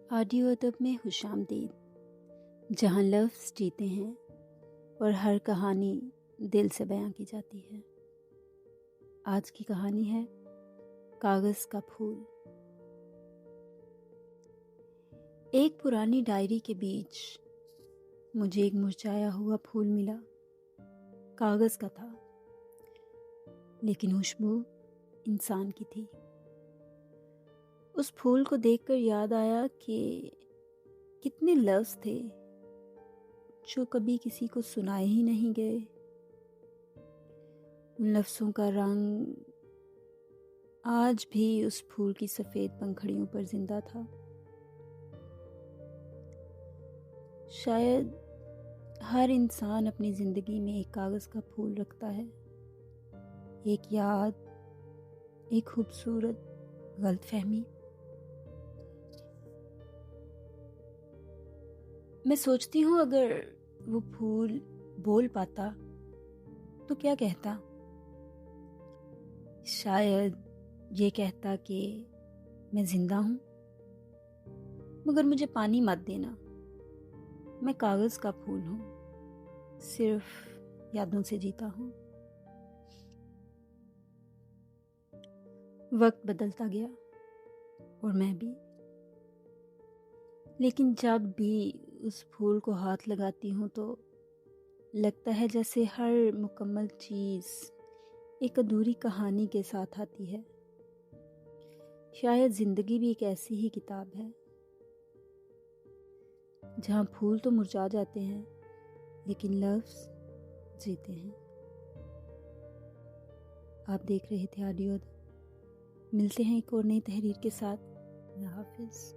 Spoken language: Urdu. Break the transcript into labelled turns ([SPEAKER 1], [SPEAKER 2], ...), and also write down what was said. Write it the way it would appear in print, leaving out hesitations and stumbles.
[SPEAKER 1] آڈیو ادب میں خوش آمدید، جہاں لفظ جیتے ہیں اور ہر کہانی دل سے بیان کی جاتی ہے۔ آج کی کہانی ہے کاغذ کا پھول۔ ایک پرانی ڈائری کے بیچ مجھے ایک مرجھایا ہوا پھول ملا۔ کاغذ کا تھا، لیکن خوشبو انسان کی تھی۔ اس پھول کو دیکھ کر یاد آیا کہ کتنے لفظ تھے جو کبھی کسی کو سنائے ہی نہیں گئے۔ ان لفظوں کا رنگ آج بھی اس پھول کی سفید پنکھڑیوں پر زندہ تھا۔ شاید ہر انسان اپنی زندگی میں ایک کاغذ کا پھول رکھتا ہے، ایک یاد، ایک خوبصورت غلط فہمی۔ میں سوچتی ہوں اگر وہ پھول بول پاتا تو کیا کہتا؟ شاید یہ کہتا کہ میں زندہ ہوں، مگر مجھے پانی مت دینا، میں کاغذ کا پھول ہوں، صرف یادوں سے جیتا ہوں۔ وقت بدلتا گیا اور میں بھی، لیکن جب بھی اس پھول کو ہاتھ لگاتی ہوں تو لگتا ہے جیسے ہر مکمل چیز ایک ادھوری کہانی کے ساتھ آتی ہے۔ شاید زندگی بھی ایک ایسی ہی کتاب ہے جہاں پھول تو مرجھا جاتے ہیں لیکن لفظ جیتے ہیں۔ آپ دیکھ رہے تھے آڈیو ادب۔ ملتے ہیں ایک اور نئی تحریر کے ساتھ۔ اللہ حافظ۔